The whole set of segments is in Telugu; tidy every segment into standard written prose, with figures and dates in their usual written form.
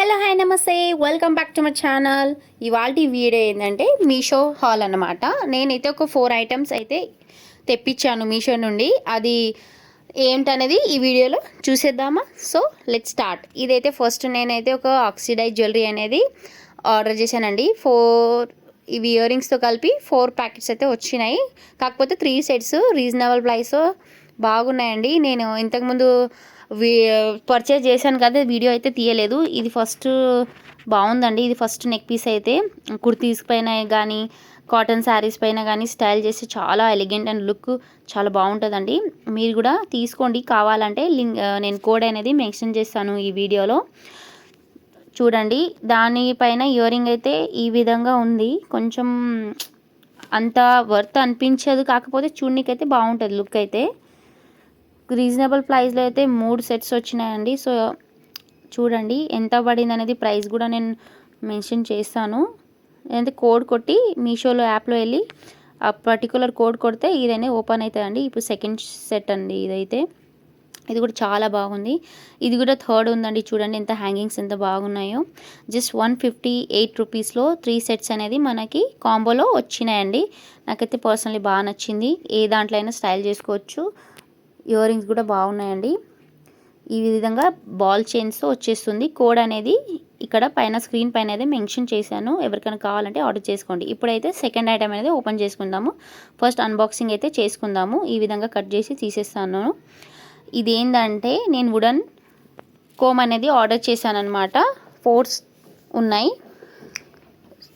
హలో హాయ్ నమస్తే welcome back to my channel. ఇవాల్టి వీడియో ఏంటంటే మీషో హాల్ అన్నమాట. నేనైతే ఒక 4 ఐటమ్స్ అయితే తెప్పించాను మీషో నుండి. అది ఏంటనేది ఈ వీడియోలో చూసేద్దామా. So let's start. ఇదైతే ఫస్ట్ నేనైతే ఒక ఆక్సిడైజ్ జ్యువెలరీ అనేది ఆర్డర్ చేశానండి. ఇవి ఇయర్ రింగ్స్తో కలిపి 4 ప్యాకెట్స్ అయితే వచ్చినాయి. కాకపోతే 3 సెట్స్ రీజనబుల్ ప్రైస్ బాగున్నాయండి. నేను ఇంతకుముందు పర్చేజ్ చేశాను కదా, వీడియో అయితే తీయలేదు. ఇది ఫస్ట్ బాగుందండి. ఇది ఫస్ట్ నెక్ పీస్ అయితే కుర్తీస్ పైన కానీ కాటన్ శారీస్ పైన కానీ స్టైల్ చేసి చాలా ఎలిగెంట్ అండ్ లుక్ చాలా బాగుంటుందండి. మీరు కూడా తీసుకోండి. కావాలంటే లింక్ నేను కోడ్ అనేది మెన్షన్ చేస్తాను ఈ వీడియోలో. చూడండి, దానిపైన ఇయర్ రింగ్ అయితే ఈ విధంగా ఉంది. కొంచెం అంత వర్త్ అనిపించదు, కాకపోతే చూడనీకైతే బాగుంటుంది లుక్ అయితే. రీజనబుల్ ప్రైస్లో అయితే 3 సెట్స్ వచ్చినాయండి. సో చూడండి ఎంత పడింది అనేది ప్రైస్ కూడా నేను మెన్షన్ చేస్తాను. అంటే కోడ్ కొట్టి మీషోలో యాప్లో వెళ్ళి ఆ పర్టికులర్ కోడ్ కొడితే ఇదైనా ఓపెన్ అవుతుందండి. ఇప్పుడు సెకండ్ సెట్ అండి ఇదైతే. ఇది కూడా చాలా బాగుంది. ఇది కూడా థర్డ్ ఉందండి. చూడండి ఎంత హ్యాంగింగ్స్ ఎంత బాగున్నాయో. జస్ట్ 158 రూపీస్లో 3 సెట్స్ అనేది మనకి కాంబోలో వచ్చినాయండి. నాకైతే పర్సనలీ బాగా నచ్చింది. ఏ దాంట్లో అయినా స్టైల్ చేసుకోవచ్చు. ఇయర్ రింగ్స్ కూడా బాగున్నాయండి. ఈ విధంగా బాల్ చైన్స్తో వచ్చేస్తుంది. కోడ్ అనేది ఇక్కడ పైన స్క్రీన్ పైన అయితే మెన్షన్ చేశాను. ఎవరికైనా కావాలంటే ఆర్డర్ చేసుకోండి. ఇప్పుడైతే సెకండ్ ఐటమ్ అనేది ఓపెన్ చేసుకుందాము. ఫస్ట్ అన్బాక్సింగ్ అయితే చేసుకుందాము. ఈ విధంగా కట్ చేసి తీసేస్తాను. ఇదేంటంటే నేను వుడన్ కోమ్ అనేది ఆర్డర్ చేశాను అనమాట. 4 ఉన్నాయి.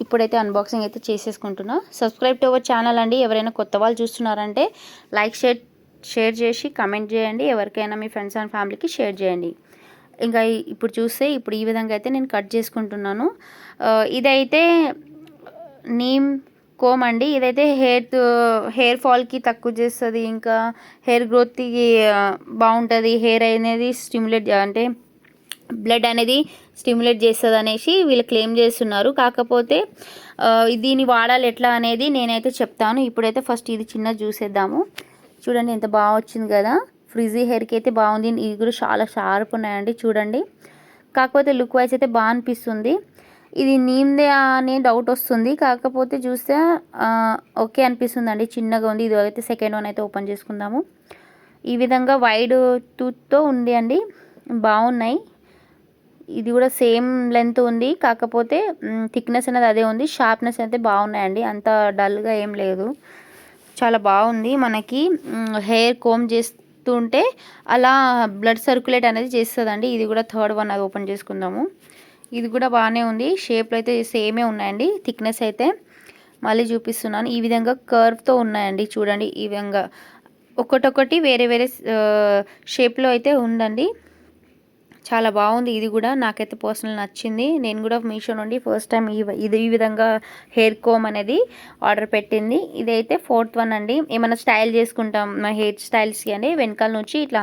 ఇప్పుడైతే అన్బాక్సింగ్ అయితే చేసేసుకుంటున్నా. సబ్స్క్రైబ్ టు అవర్ ఛానల్ అండి. ఎవరైనా కొత్త వాళ్ళు చూస్తున్నారంటే లైక్ షేర్ చేసి కమెంట్ చేయండి. ఎవరికైనా మీ ఫ్రెండ్స్ అండ్ ఫ్యామిలీకి షేర్ చేయండి. ఇంకా ఇప్పుడు చూస్తే ఇప్పుడు ఈ విధంగా అయితే నేను కట్ చేసుకుంటున్నాను. ఇదైతే నీమ్ కోమ్ అండి. ఇదైతే హెయిర్ ఫాల్కి తక్కువ చేస్తుంది, ఇంకా హెయిర్ గ్రోత్కి బాగుంటుంది. హెయిర్ అనేది స్టిమ్యులేట్ అంటే బ్లడ్ అనేది స్టిమ్యులేట్ చేస్తుంది అనేసి వీళ్ళు క్లెయిమ్ చేస్తున్నారు. కాకపోతే దీన్ని వాడాలి ఎట్లా అనేది నేనైతే చెప్తాను. ఇప్పుడైతే ఫస్ట్ ఇది చిన్నది చూసేద్దాము. చూడండి ఎంత బాగా వచ్చింది కదా. ఫ్రిజీ హెయిర్కి అయితే బాగుంది. ఇది కూడా చాలా షార్ప్ ఉన్నాయండి చూడండి. కాకపోతే లుక్ వైజ్ అయితే బాగా అనిపిస్తుంది. ఇది నీమ్దే అనే డౌట్ వస్తుంది. కాకపోతే చూస్తే ఓకే అనిపిస్తుంది అండి. చిన్నగా ఉంది. ఇది అయితే సెకండ్ వన్ అయితే ఓపెన్ చేసుకుందాము. ఈ విధంగా వైడ్ టూత్తో ఉంది అండి. బాగున్నాయి. ఇది కూడా సేమ్ లెంత్ ఉంది. కాకపోతే థిక్నెస్ అనేది అదే ఉంది. షార్ప్నెస్ అయితే బాగున్నాయండి. అంత డల్గా ఏం లేదు. చాలా బాగుంది. మనకి హెయిర్ కోమ్ చేస్తుంటే అలా బ్లడ్ సర్క్యులేట్ అనేది చేస్తుందండి. ఇది కూడా థర్డ్ వన్ అది ఓపెన్ చేసుకుందాము. ఇది కూడా బాగానే ఉంది. షేప్లో అయితే సేమే ఉన్నాయండి. థిక్నెస్ అయితే మళ్ళీ చూపిస్తున్నాను. ఈ విధంగా కర్వ్తో ఉన్నాయండి. చూడండి ఈ విధంగా ఒక్కొక్కటి వేరే వేరే షేప్లో అయితే ఉందండి. చాలా బాగుంది. ఇది కూడా నాకైతే పర్సనల్ నచ్చింది. నేను కూడా మీషో నుండి ఫస్ట్ టైం ఈ విధంగా హెయిర్ కోమ్ అనేది ఆర్డర్ పెట్టింది. ఇదైతే 4th వన్ అండి. ఏమైనా స్టైల్ చేసుకుంటాం మా హెయిర్ స్టైల్స్కి అండి, వెనకాల నుంచి ఇట్లా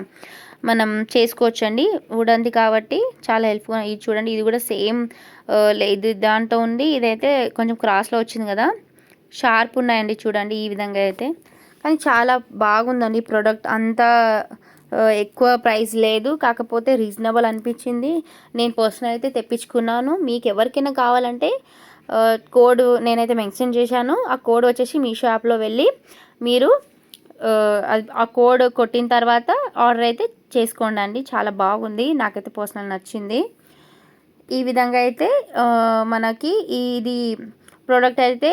మనం చేసుకోవచ్చండి. వుడంది కాబట్టి చాలా హెల్ప్ఫుల్. ఇది చూడండి, ఇది కూడా సేమ్ ఇది దాంట్లో ఉంది. ఇదైతే కొంచెం క్రాస్లో వచ్చింది కదా. షార్ప్ ఉన్నాయండి చూడండి ఈ విధంగా అయితే. కానీ చాలా బాగుందండి ప్రోడక్ట్. అంతా ఎక్కువ ప్రైస్ లేదు, కాకపోతే రీజనబుల్ అనిపించింది. నేను పర్సనల్ అయితే తెప్పించుకున్నాను. మీకు ఎవరికైనా కావాలంటే కోడ్ నేనైతే మెన్షన్ చేశాను. ఆ కోడ్ వచ్చేసి మీషో యాప్లో వెళ్ళి మీరు ఆ కోడ్ కొట్టిన తర్వాత ఆర్డర్ అయితే చేసుకోండి అండి. చాలా బాగుంది. నాకైతే పర్సనల్ నచ్చింది. ఈ విధంగా అయితే మనకి ఇది ప్రోడక్ట్ అయితే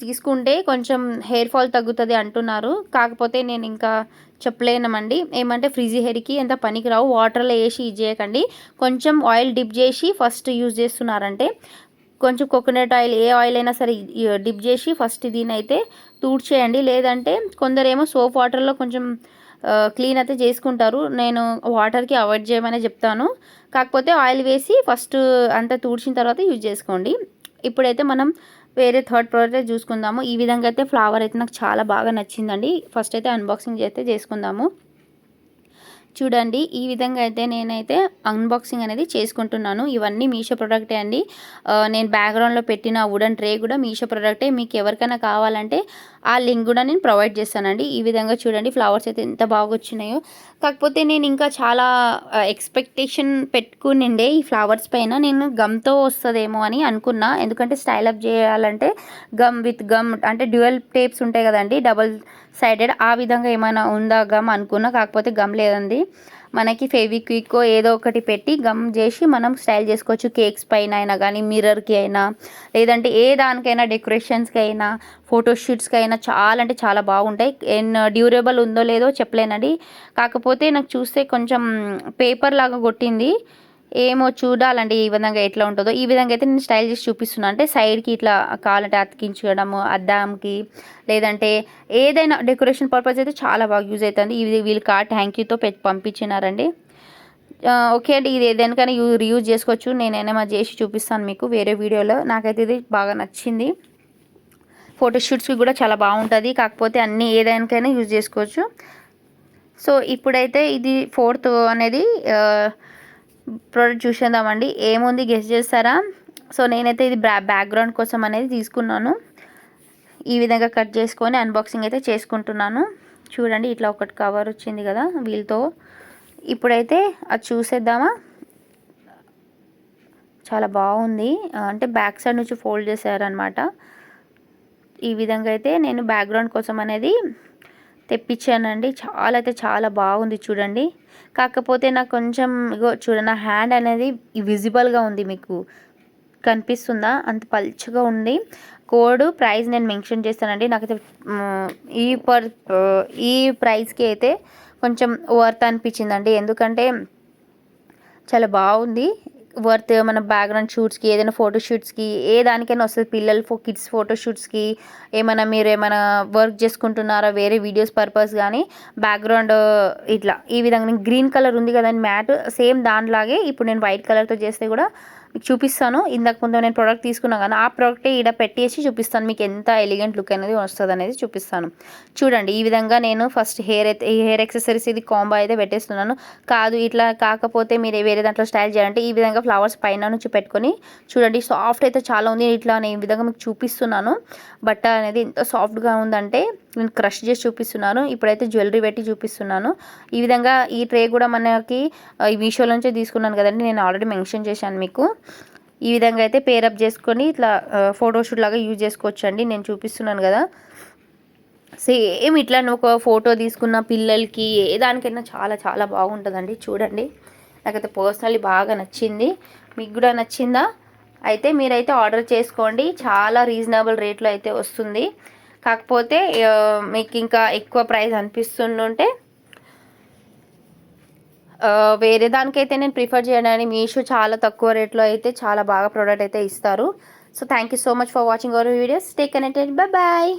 తీసుకుంటే కొంచెం హెయిర్ ఫాల్ తగ్గుతుంది అంటున్నారు. కాకపోతే నేను ఇంకా చెప్పలేనమండి. ఏమంటే ఫ్రిజీ హెయిర్కి ఎంత పనికిరావు. వాటర్లో వేసి ఇది చేయకండి. కొంచెం ఆయిల్ డిప్ చేసి ఫస్ట్ యూజ్ చేస్తున్నారంటే కొంచెం కోకోనట్ ఆయిల్, ఏ ఆయిల్ అయినా సరే డిప్ చేసి ఫస్ట్ దీని అయితే తూడ్చేయండి. లేదంటే కొందరేమో సోప్ వాటర్లో కొంచెం క్లీన్ అయితే చేసుకుంటారు. నేను వాటర్కి అవాయిడ్ చేయమని చెప్తాను. కాకపోతే ఆయిల్ వేసి ఫస్ట్ అంతా తూడ్చిన తర్వాత యూజ్ చేసుకోండి. ఇప్పుడైతే మనం వేరే థర్డ్ ప్రోడక్ట్ చూసుకుందాము. ఈ విధంగా అయితే ఫ్లవర్ అయితే నాకు చాలా బాగా నచ్చిందండి. ఫస్ట్ అయితే అన్బాక్సింగ్ అయితే చేసుకుందాము. చూడండి ఈ విధంగా అయితే నేనైతే అన్బాక్సింగ్ అనేది చేసుకుంటున్నాను. ఇవన్నీ మీషో ప్రొడక్టే అండి. నేను బ్యాక్గ్రౌండ్లో పెట్టిన వుడెన్ ట్రే కూడా మీషో ప్రొడక్టే. మీకు ఎవరికైనా కావాలంటే ఆ లింక్ కూడా నేను ప్రొవైడ్ చేస్తానండి. ఈ విధంగా చూడండి ఫ్లవర్స్ అయితే ఎంత బాగా వచ్చినాయో. కాకపోతే నేను ఇంకా చాలా ఎక్స్పెక్టేషన్ పెట్టుకునిండే ఈ ఫ్లవర్స్ పైన. నేను గమ్తో వస్తుందేమో అని అనుకున్నా, ఎందుకంటే స్టైల్ అప్ చేయాలంటే గమ్ విత్ గమ్ అంటే డ్యూయల్ టేప్స్ ఉంటాయి కదండి, డబల్ సైడెడ్, ఆ విధంగా ఏమైనా ఉందా గమ్ అనుకున్నా. కాకపోతే గమ్ లేదండి. మనకి ఫెవిక్విక్ ఏదో ఒకటి పెట్టి గమ్ చేసి మనం స్టైల్ చేసుకోవచ్చు. కేక్స్ పైన అయినా కానీ, మిర్రర్కి అయినా, లేదంటే ఏ దానికైనా, డెకరేషన్స్కి అయినా, ఫోటోషూట్స్కి అయినా చాలా అంటే చాలా బాగుంటాయి. డ్యూరబుల్ ఉందో లేదో చెప్పలేనండి. కాకపోతే నాకు చూస్తే కొంచెం పేపర్ లాగా కొట్టింది. ఏమో చూడాలండి ఈ విధంగా ఎట్లా ఉంటుందో. ఈ విధంగా అయితే నేను స్టైల్ చేసి చూపిస్తున్నాను. అంటే సైడ్కి ఇట్లా కావాలంటే అతికించడము అద్దాంకి, లేదంటే ఏదైనా డెకరేషన్ పర్పస్ అయితే చాలా బాగా యూజ్ అవుతుంది. ఇది వీళ్ళు కార్డ్ థ్యాంక్ యూతో పంపించినారండి. ఓకే అండి, ఇది దేనికైనా రీయూజ్ చేసుకోవచ్చు. నేనేమో చేసి చూపిస్తాను మీకు వేరే వీడియోలో. నాకైతే ఇది బాగా నచ్చింది. ఫోటోషూట్స్కి కూడా చాలా బాగుంటుంది. కాకపోతే అన్నీ ఏదానికైనా యూజ్ చేసుకోవచ్చు. సో ఇప్పుడైతే ఇది 4th అనేది ప్రోడక్ట్ చూసేద్దామండి. ఏముంది గెస్ చేస్తారా? సో నేనైతే ఇది బ్యాక్గ్రౌండ్ కోసం అనేది తీసుకున్నాను. ఈ విధంగా కట్ చేసుకొని అన్బాక్సింగ్ అయితే చేసుకుంటున్నాను. చూడండి ఇట్లా ఒకటి కవర్ వచ్చింది కదా వీళ్ళతో. ఇప్పుడైతే అది చూసేద్దామా. చాలా బాగుంది. అంటే బ్యాక్ సైడ్ నుంచి ఫోల్డ్ చేశారనమాట. ఈ విధంగా అయితే నేను బ్యాక్గ్రౌండ్ కోసం అనేది తెప్పించానండి. చాలా అయితే చాలా బాగుంది చూడండి. కాకపోతే నాకు కొంచెం చూడండి, నా హ్యాండ్ అనేది విజిబుల్గా ఉంది, మీకు కనిపిస్తుందా? అంత పల్చగా ఉంది. కోడ్ ప్రైస్ నేను మెన్షన్ చేస్తానండి. నాకైతే ఈ ప్రైస్కి అయితే కొంచెం వర్త్ అనిపించిందండి. ఎందుకంటే చాలా బాగుంది. వర్త్ మన బ్యాక్గ్రౌండ్ షూట్స్కి, ఏదైనా ఫోటోషూట్స్కి, ఏ దానికైనా వస్తుంది. పిల్లలు కిడ్స్ ఫోటోషూట్స్కి, ఏమైనా మీరు ఏమైనా వర్క్ చేసుకుంటున్నారా వేరే వీడియోస్ పర్పస్ కానీ, బ్యాక్గ్రౌండ్ ఇట్లా ఈ విధంగా గ్రీన్ కలర్ ఉంది కదండి మ్యాట్, సేమ్ దానిలాగే ఇప్పుడు నేను వైట్ కలర్తో చేస్తే కూడా మీకు చూపిస్తాను. ఇందాక ముందు నేను ప్రోడక్ట్ తీసుకున్నాను కానీ ఆ ప్రోడక్టే ఇక్కడ పెట్టేసి చూపిస్తాను మీకు ఎంత ఎలిగెంట్ లుక్ అనేది వస్తుంది అనేది చూపిస్తాను. చూడండి ఈ విధంగా నేను ఫస్ట్ హెయిర్ ఎక్సెసరీస్ ఇది కాంబో అయితే పెట్టేస్తున్నాను. కాదు ఇట్లా కాకపోతే మీరు వేరే దాంట్లో స్టైల్ చేయాలంటే ఈ విధంగా ఫ్లవర్స్ పైన నుంచి పెట్టుకొని చూడండి. సాఫ్ట్ అయితే చాలా ఉంది. ఇట్లా నేను ఈ విధంగా మీకు చూపిస్తున్నాను. బట్ట అనేది ఎంత సాఫ్ట్గా ఉందంటే నేను క్రష్ చేసి చూపిస్తున్నాను. ఇప్పుడైతే జ్యువెలరీ పెట్టి చూపిస్తున్నాను. ఈ విధంగా ఈ ట్రే కూడా మనకి ఈ మీషోలో నుంచే తీసుకున్నాను కదండి, నేను ఆల్రెడీ మెన్షన్ చేశాను మీకు. ఈ విధంగా అయితే పేరప్ చేసుకొని ఇట్లా ఫోటోషూట్ లాగా యూజ్ చేసుకోవచ్చు అండి. నేను చూపిస్తున్నాను కదా, సేమ్ ఇట్లా ఒక ఫోటో తీసుకున్న పిల్లలకి ఏ దానికైనా చాలా చాలా బాగుంటుందండి. చూడండి నాకైతే పర్సనల్లీ బాగా నచ్చింది. మీకు కూడా నచ్చిందా? అయితే మీరైతే ఆర్డర్ చేసుకోండి. చాలా రీజనబుల్ రేట్లో అయితే వస్తుంది. కాకపోతే మీకు ఇంకా ఎక్కువ ప్రైస్ అనిపిస్తుంటే వేరే దానికైతే నేను ప్రిఫర్ చేయడానికి మీషో చాలా తక్కువ రేట్లో అయితే చాలా బాగా ప్రోడక్ట్ అయితే ఇస్తారు. So thank you so much for watching our videos. Stay connected. Bye bye.